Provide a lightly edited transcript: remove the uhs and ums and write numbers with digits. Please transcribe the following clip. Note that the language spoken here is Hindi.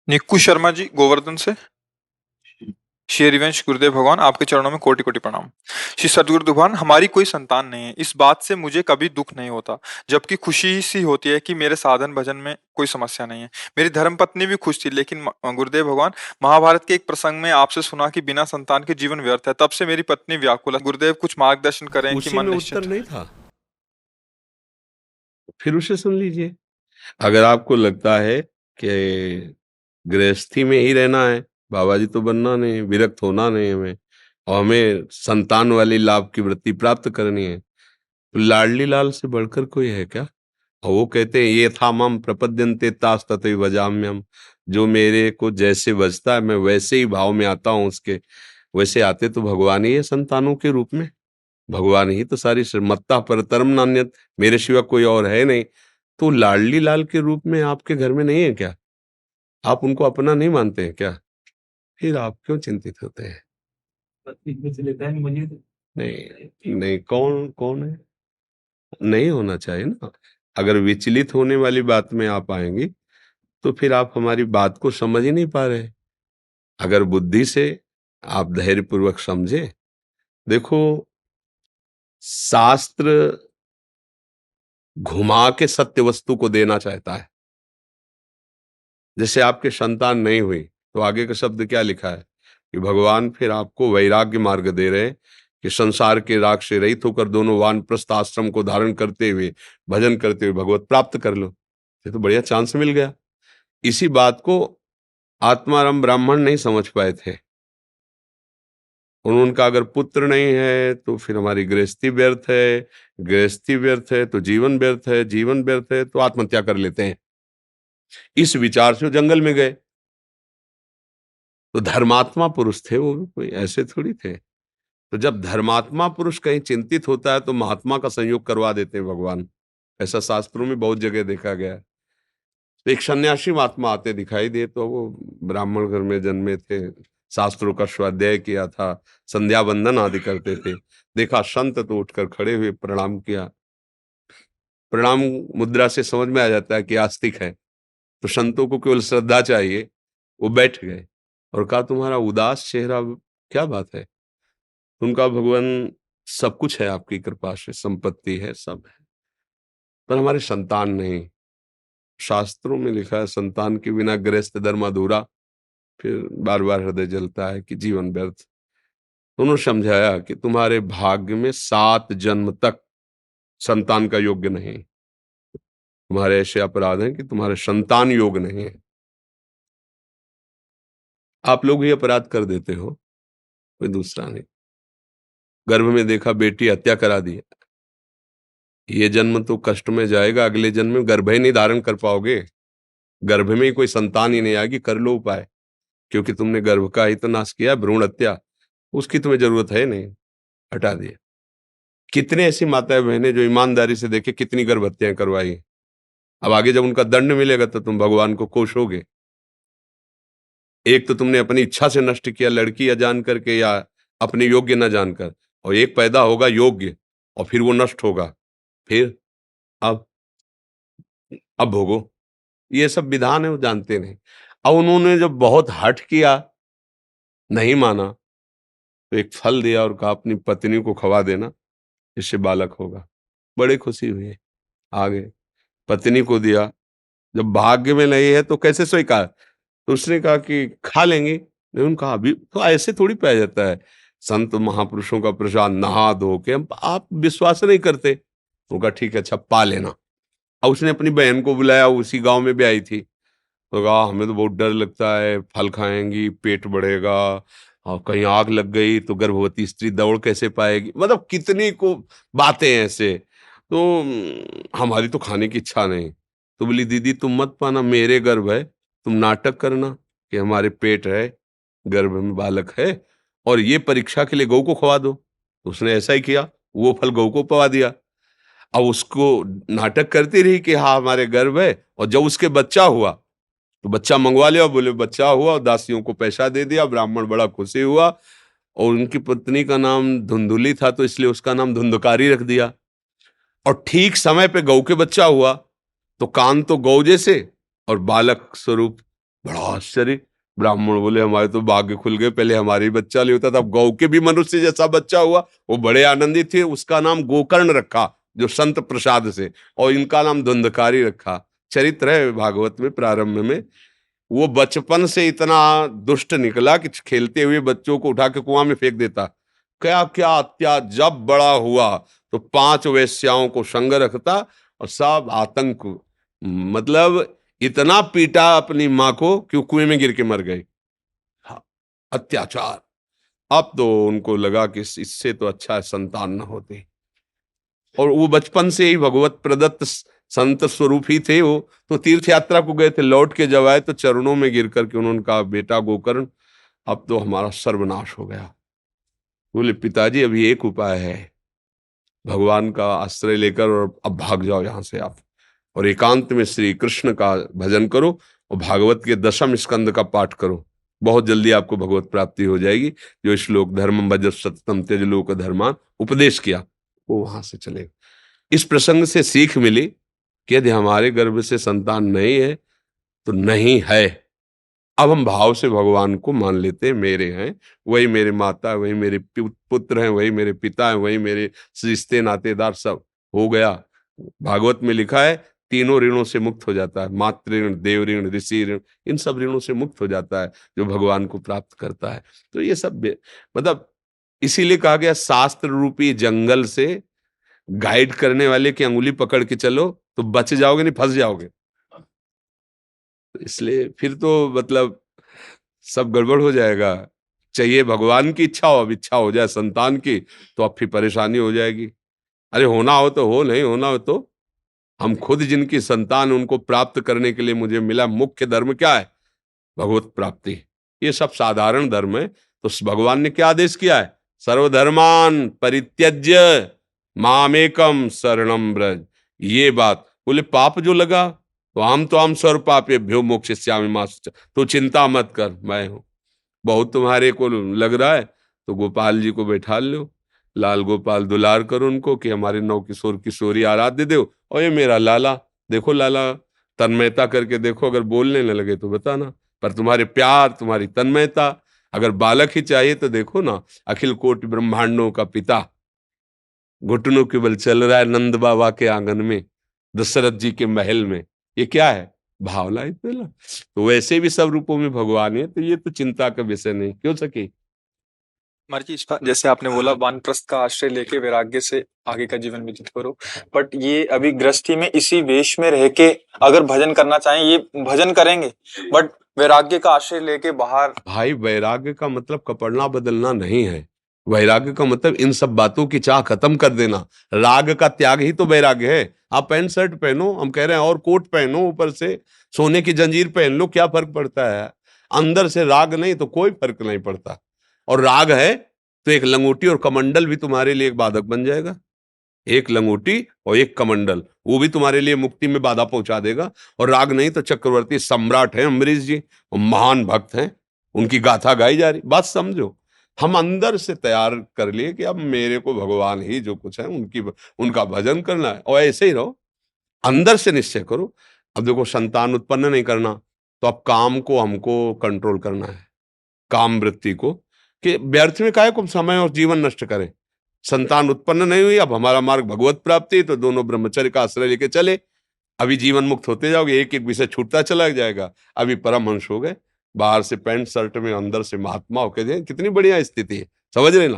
निक्कू शर्मा जी गोवर्धन से। श्री हरिवंश गुरुदेव भगवान आपके चरणों में कोटि कोटि प्रणाम। श्री सदगुरु भगवान हमारी कोई संतान नहीं है, इस बात से मुझे कभी दुख नहीं होता, जबकि खुशी सी होती है कि मेरे साधन भजन में कोई समस्या नहीं है। मेरी धर्मपत्नी भी खुश थी, लेकिन गुरुदेव भगवान, महाभारत के एक प्रसंग में आपसे सुना कि बिना संतान के जीवन व्यर्थ है, तब से मेरी पत्नी व्याकुल है। गुरुदेव कुछ मार्गदर्शन करें कि उसी मन में उत्तर निश्चिंत। नहीं था, फिर उसे सुन लीजिए। अगर आपको लगता है कि गृहस्थी में ही रहना है, बाबा जी तो बनना नहीं, विरक्त होना नहीं हमें, और हमें संतान वाली लाभ की वृत्ति प्राप्त करनी है, तो लाडली लाल से बढ़कर कोई है क्या? और वो कहते हैं ये था मम प्रपद्यन्ते तास तथैव भजाम्यहम्। जो मेरे को जैसे बजता है मैं वैसे ही भाव में आता हूँ उसके। वैसे आते तो भगवान ही है संतानों के रूप में। भगवान ही तो सारी मत्ता परतरम नान्यत, मेरे सिवा कोई और है नहीं। तो लाडली लाल के रूप में आपके घर में नहीं है क्या? आप उनको अपना नहीं मानते हैं क्या? फिर आप क्यों चिंतित होते हैं? लेता है मुझे नहीं नहीं, कौन कौन है? नहीं होना चाहिए ना। अगर विचलित होने वाली बात में आप आएंगी तो फिर आप हमारी बात को समझ ही नहीं पा रहे। अगर बुद्धि से आप धैर्य पूर्वक समझे, देखो, शास्त्र घुमा के सत्य वस्तु को देना चाहता है। जैसे आपके संतान नहीं हुई तो आगे का शब्द क्या लिखा है कि भगवान फिर आपको वैराग्य मार्ग दे रहे हैं कि संसार के राग से रहित होकर दोनों वानप्रस्थ आश्रम को धारण करते हुए भजन करते हुए भगवत प्राप्त कर लो। ये तो बढ़िया चांस मिल गया। इसी बात को आत्माराम ब्राह्मण नहीं समझ पाए थे। उनका अगर पुत्र नहीं है तो फिर हमारी गृहस्थी व्यर्थ है, गृहस्थी व्यर्थ है तो जीवन व्यर्थ है, जीवन व्यर्थ है तो आत्महत्या कर लेते हैं। इस विचार से वो जंगल में गए। तो धर्मात्मा पुरुष थे वो, कोई ऐसे थोड़ी थे। तो जब धर्मात्मा पुरुष कहीं चिंतित होता है तो महात्मा का संयोग करवा देते हैं भगवान। ऐसा शास्त्रों में बहुत जगह देखा गया है। तो एक सन्यासी महात्मा आते दिखाई दिए, तो वो ब्राह्मण घर में जन्मे थे, शास्त्रों का स्वाध्याय किया था, संध्या वंदन आदि करते थे। देखा संत तो उठकर खड़े हुए, प्रणाम किया। प्रणाम मुद्रा से समझ में आ जाता है कि आस्तिक है। तो संतों को केवल श्रद्धा चाहिए। वो बैठ गए और कहा तुम्हारा उदास चेहरा, क्या बात है? उनका भगवान, सब कुछ है आपकी कृपा से, संपत्ति है, सब है, पर हमारे संतान नहीं। शास्त्रों में लिखा है संतान के बिना गृहस्थ धर्म अधूरा। फिर बार बार हृदय जलता है कि जीवन व्यर्थ। उन्होंने समझाया कि तुम्हारे भाग्य में 7 जन्म तक संतान का योग्य नहीं। तुम्हारे ऐसे अपराध हैं कि तुम्हारे संतान योग नहीं है। आप लोग ही अपराध कर देते हो, कोई दूसरा नहीं। गर्भ में देखा बेटी, हत्या करा दी। ये जन्म तो कष्ट में जाएगा, अगले जन्म में गर्भ ही नहीं धारण कर पाओगे। गर्भ में ही कोई संतान ही नहीं आएगी, कर लो उपाय। क्योंकि तुमने गर्भ का ही तो नाश किया, भ्रूण हत्या, उसकी तुम्हें जरूरत है नहीं, हटा दिया। कितने ऐसी माताएं बहनें जो ईमानदारी से देखे कितनी गर्भ हत्याएं करवाई। अब आगे जब उनका दंड मिलेगा तो तुम भगवान को कोसोगे। एक तो तुमने अपनी इच्छा से नष्ट किया, लड़की या जान करके या अपने योग्य न जानकर, और एक पैदा होगा योग्य और फिर वो नष्ट होगा। फिर अब अब भोगो। ये सब विधान है, वो जानते नहीं। अब उन्होंने जब बहुत हठ किया, नहीं माना, तो एक फल दिया और कहा अपनी पत्नी को खवा देना, इससे बालक होगा। बड़ी खुशी हुई, आ गए, पत्नी को दिया। जब भाग्य में नहीं है तो कैसे स्वीकार? तो उसने कहा कि खा लेंगे। उन्होंने कहा अभी तो ऐसे थोड़ी पाया जाता है, संत महापुरुषों का प्रसाद नहा धो के, हम आप विश्वास नहीं करते। उन्होंने कहा ठीक है, अच्छा पा लेना। और उसने अपनी बहन को बुलाया, उसी गांव में भी आई थी। तो कहा हमें तो बहुत डर लगता है, फल खाएंगी पेट बढ़ेगा, और कहीं आग लग गई तो गर्भवती स्त्री दौड़ कैसे पाएगी, मतलब कितनी को बातें ऐसे। तो हमारी तो खाने की इच्छा नहीं। तो बोली दीदी तुम मत पाना, मेरे गर्भ है, तुम नाटक करना कि हमारे पेट है, गर्भ में बालक है, और ये परीक्षा के लिए गौ को खवा दो। तो उसने ऐसा ही किया, वो फल गौ को पवा दिया। अब उसको नाटक करती रही कि हाँ हमारे गर्भ है, और जब उसके बच्चा हुआ तो बच्चा मंगवा लिया, बोले बच्चा हुआ, और दासियों को पैसा दे दिया। ब्राह्मण बड़ा खुशी हुआ, और उनकी पत्नी का नाम धुंधुली था तो इसलिए उसका नाम धुंधकारी रख दिया। और ठीक समय पे गौ के बच्चा हुआ, तो कान तो गौ जैसे और बालक स्वरूप बड़ा आश्चर्य। ब्राह्मण बोले हमारे तो भाग्य खुल गए, पहले हमारे ही बच्चा नहीं होता था, अब गौ के भी मनुष्य जैसा बच्चा हुआ। वो बड़े आनंदित थे। उसका नाम गोकर्ण रखा, जो संत प्रसाद से, और इनका नाम धुंधकारी रखा। चरित्र है भागवत में प्रारंभ में। वो बचपन से इतना दुष्ट निकला कि खेलते हुए बच्चों को उठा के कुआं में फेंक देता। क्या क्या अत्याचार। जब बड़ा हुआ तो 5 वेश्याओं को संग रखता और सब आतंक, मतलब इतना पीटा अपनी माँ को कि वो कुएं में गिर के मर गई। हाँ, अत्याचार। अब तो उनको लगा कि इससे तो अच्छा है संतान न होते। और वो बचपन से ही भगवत प्रदत्त संत स्वरूप ही थे। वो तो तीर्थ यात्रा को गए थे, लौट के जब आए तो चरणों में गिर करके उन्होंने कहा, बेटा गोकर्ण अब तो हमारा सर्वनाश हो गया। बोले पिताजी अभी एक उपाय है, भगवान का आश्रय लेकर और अब भाग जाओ यहां से आप, और एकांत में श्री कृष्ण का भजन करो और भागवत के 10वें स्कंद का पाठ करो। बहुत जल्दी आपको भगवत प्राप्ति हो जाएगी। जो श्लोक धर्मम भज सततम त्यज लोक धर्मान उपदेश किया, वो वहां से चलेगा। इस प्रसंग से सीख मिली कि यदि हमारे गर्भ से संतान नहीं है तो नहीं है। अब हम भाव से भगवान को मान लेते हैं, मेरे हैं, वही मेरे माता, वही मेरे पुत्र हैं, वही मेरे पिता हैं, वही मेरे रिश्ते नातेदार, सब हो गया। भागवत में लिखा है तीनों ऋणों से मुक्त हो जाता है, मातृ ऋण, देव ऋण, ऋषि ऋण, इन सब ऋणों से मुक्त हो जाता है जो भगवान को प्राप्त करता है। तो ये सब मतलब इसीलिए कहा गया शास्त्र रूपी जंगल से गाइड करने वाले की अंगुली पकड़ के चलो तो बच जाओगे, नहीं फंस जाओगे। इसलिए फिर तो मतलब सब गड़बड़ हो जाएगा। चाहिए भगवान की इच्छा हो, अब इच्छा हो जाए संतान की तो अब फिर परेशानी हो जाएगी। अरे होना हो तो हो, नहीं होना हो तो हम खुद जिनकी संतान उनको प्राप्त करने के लिए मुझे मिला। मुख्य धर्म क्या है? भगवत प्राप्ति। ये सब साधारण धर्म है। तो भगवान ने क्या आदेश किया है? सर्वधर्मान परित्यज्य मामेकम शरणम ब्रज। ये बात बोले पाप जो लगा तो हम स्वर पापे भ्यो मोक्षयिष्यामि मा शुचः। तो चिंता मत कर, मैं हूं। बहुत तुम्हारे को लग रहा है तो गोपाल जी को बैठा लो, लाल गोपाल दुलार करो उनको कि हमारे नौ किशोर किशोरी आराध्य देव, और ये मेरा लाला, देखो लाला तन्मयता करके देखो, अगर बोलने न लगे तो बताना। पर तुम्हारे प्यार, तुम्हारी तन्मयता, अगर बालक ही चाहिए तो देखो ना, अखिल कोटि ब्रह्मांडों का पिता घुटनों के बल चल रहा है नंद बाबा के आंगन में, दशरथ जी के महल में। ये क्या है? भावना ही तो ना। तो वैसे भी सब रूपों में भगवान है, तो ये तो चिंता का विषय नहीं क्यों सके। महाराज जी इसका जैसे आपने बोला वानप्रस्थ का आश्रय लेके वैराग्य से आगे का जीवन व्यतीत करो, बट ये अभी गृहस्थी में इसी वेश में रह के अगर भजन करना चाहें ये भजन करेंगे, बट वैराग्य का आश्रय लेके बाहर। भाई वैराग्य का मतलब कपड़ना बदलना नहीं है। वैराग्य का मतलब इन सब बातों की चाह खत्म कर देना। राग का त्याग ही तो वैराग्य है। आप पैंट शर्ट पहनो, हम कह रहे हैं, और कोट पहनो, ऊपर से सोने की जंजीर पहन लो, क्या फर्क पड़ता है? अंदर से राग नहीं तो कोई फर्क नहीं पड़ता। और राग है तो एक लंगोटी और कमंडल भी तुम्हारे लिए एक बाधक बन जाएगा। एक लंगोटी और एक कमंडल, वो भी तुम्हारे लिए मुक्ति में बाधा पहुंचा देगा। और राग नहीं तो चक्रवर्ती सम्राट हैं अम्बरीश जी, और महान भक्त हैं, उनकी गाथा गाई जा रही। बात समझो, हम अंदर से तैयार कर लिए कि अब मेरे को भगवान ही जो कुछ है उनकी उनका भजन करना है, और ऐसे ही रहो। अंदर से निश्चय करो। अब देखो संतान उत्पन्न नहीं करना तो अब काम को हमको कंट्रोल करना है, काम वृत्ति को, कि व्यर्थ में काहे को समय और जीवन नष्ट करें। संतान उत्पन्न नहीं हुई, अब हमारा मार्ग भगवत प्राप्ति, तो दोनों ब्रह्मचर्य का आश्रय लेके चले। अभी जीवन मुक्त होते जाओगे, एक एक विषय छूटता चला जाएगा। अभी परमहंस हो गए, बाहर से पैंट शर्ट में, अंदर से महात्मा होके, कितनी बढ़िया स्थिति है। समझ रहे ना?